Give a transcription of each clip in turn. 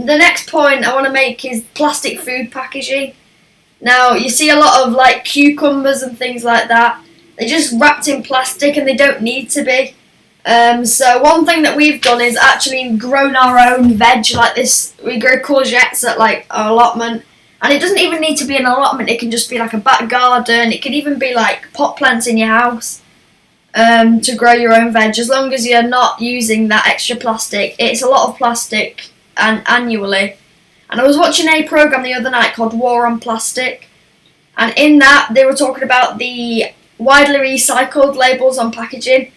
the next point I want to make is plastic food packaging. Now, you see a lot of like cucumbers and things like that. They're just wrapped in plastic and they don't need to be. So one thing that we've done is actually grown our own veg like this. We grow courgettes at like our allotment. And it doesn't even need to be an allotment. It can just be like a back garden. It can even be like pot plants in your house to grow your own veg. As long as you're not using that extra plastic. It's a lot of plastic annually. And I was watching a programme the other night called War on Plastic. And in that, they were talking about the widely recycled labels on packaging.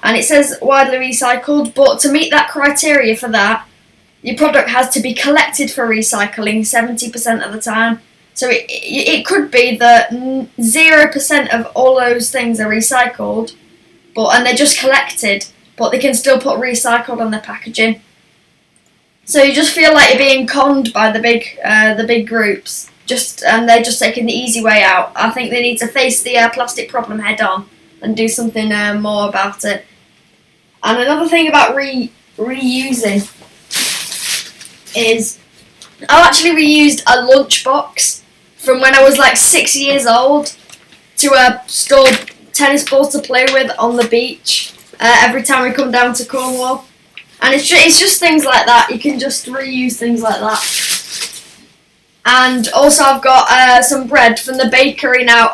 And it says widely recycled, but to meet that criteria for that, your product has to be collected for recycling 70% of the time. So it could be that 0% of all those things are recycled, and they're just collected, but they can still put recycled on their packaging. So you just feel like you're being conned by the big groups, and they're just taking the easy way out. I think they need to face the plastic problem head on and do something more about it. And another thing about reusing is I actually reused a lunchbox from when I was like 6 years old to store tennis balls to play with on the beach every time we come down to Cornwall. And it's just things like that. You can just reuse things like that. And also I've got some bread from the bakery now.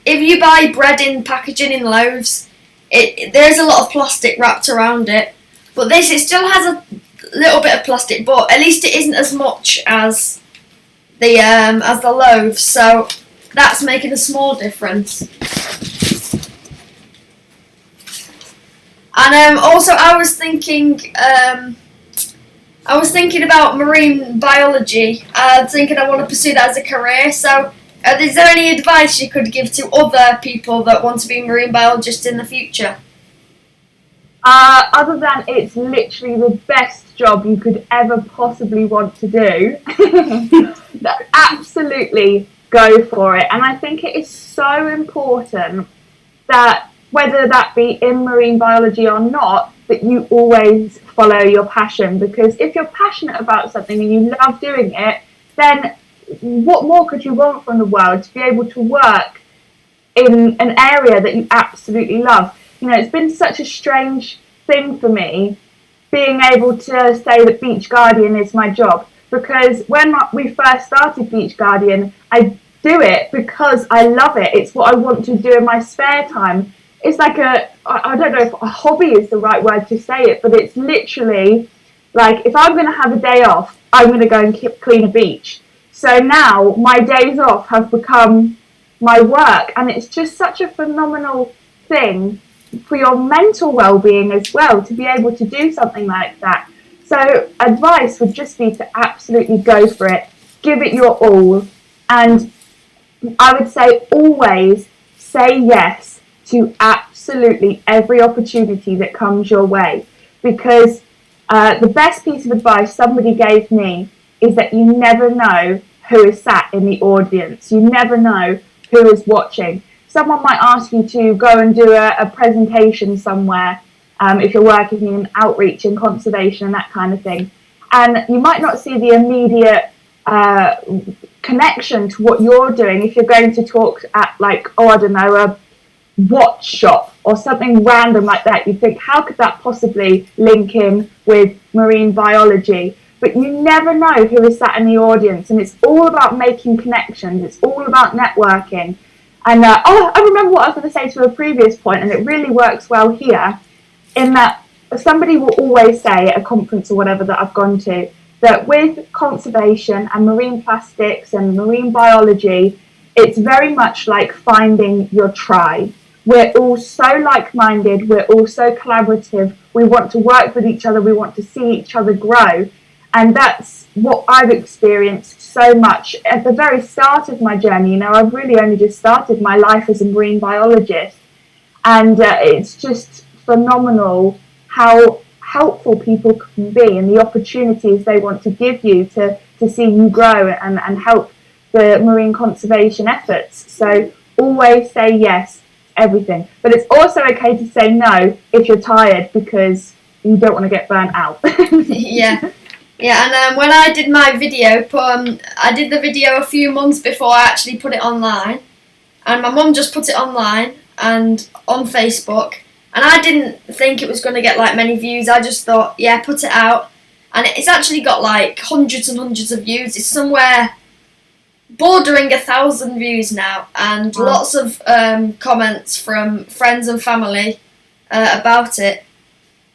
If you buy bread in packaging in loaves, there's a lot of plastic wrapped around it. But it still has a little bit of plastic, but at least it isn't as much as the loaves. So that's making a small difference. And also I was thinking about marine biology. Thinking I want to pursue that as a career. So is there any advice you could give to other people that want to be marine biologists in the future? Other than it's literally the best job you could ever possibly want to do, absolutely go for it. And I think it is so important that whether that be in marine biology or not, that you always follow your passion. Because if you're passionate about something and you love doing it, then what more could you want from the world to be able to work in an area that you absolutely love? It's been such a strange thing for me being able to say that Beach Guardian is my job, because when we first started Beach Guardian, I do it because I love it. It's what I want to do in my spare time. It's like I don't know if a hobby is the right word to say it, but it's literally like if I'm going to have a day off, I'm going to go and clean a beach. So now my days off have become my work, and it's just such a phenomenal thing for your mental well-being as well, to be able to do something like that. So advice would just be to absolutely go for it, give it your all, and I would say always say yes to absolutely every opportunity that comes your way, because the best piece of advice somebody gave me is that you never know who is sat in the audience. You never know who is watching. Someone might ask you to go and do a presentation somewhere if you're working in outreach and conservation and that kind of thing. And you might not see the immediate connection to what you're doing if you're going to talk at a watch shop or something random like that. You think, how could that possibly link in with marine biology? But you never know who is sat in the audience, and it's all about making connections. It's all about networking. And I remember what I was going to say to a previous point, and it really works well here, in that somebody will always say at a conference or whatever that I've gone to, that with conservation and marine plastics and marine biology, it's very much like finding your tribe. We're all so like-minded, we're all so collaborative, we want to work with each other, we want to see each other grow. And that's what I've experienced so much at the very start of my journey. I've really only just started my life as a marine biologist, and it's just phenomenal how helpful people can be and the opportunities they want to give you to see you grow and help the marine conservation efforts. So always say yes to everything. But it's also okay to say no if you're tired, because you don't want to get burnt out. Yeah. Yeah, and when I did my video, I did the video a few months before I actually put it online, and my mum just put it online and on Facebook, and I didn't think it was going to get like many views. I just thought, yeah, put it out, and it's actually got like hundreds and hundreds of views. It's somewhere bordering 1,000 views now, and Wow. lots of comments from friends and family about it.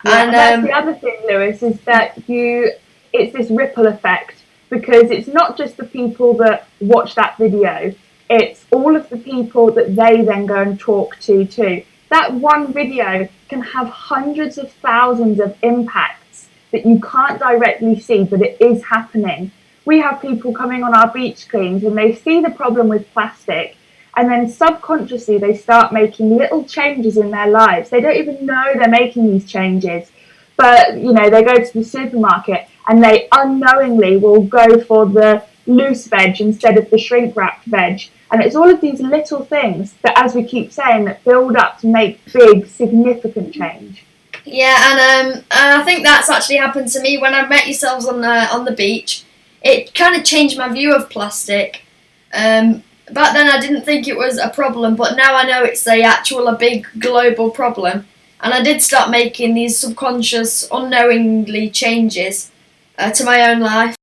Yeah, And that's the other thing, Lewis, is that it's this ripple effect, because it's not just the people that watch that video, it's all of the people that they then go and talk to too. That one video can have hundreds of thousands of impacts that you can't directly see, but it is happening. We have people coming on our beach cleans and they see the problem with plastic, and then subconsciously they start making little changes in their lives. They don't even know they're making these changes, but they go to the supermarket and they unknowingly will go for the loose veg instead of the shrink wrapped veg. And it's all of these little things that, as we keep saying, that build up to make big, significant change. yeah, and I think that's actually happened to me when I met yourselves on the beach. It kind of changed my view of plastic. Back then I didn't think it was a problem, but now I know it's a big global problem. And I did start making these subconscious, unknowingly changes to my own life.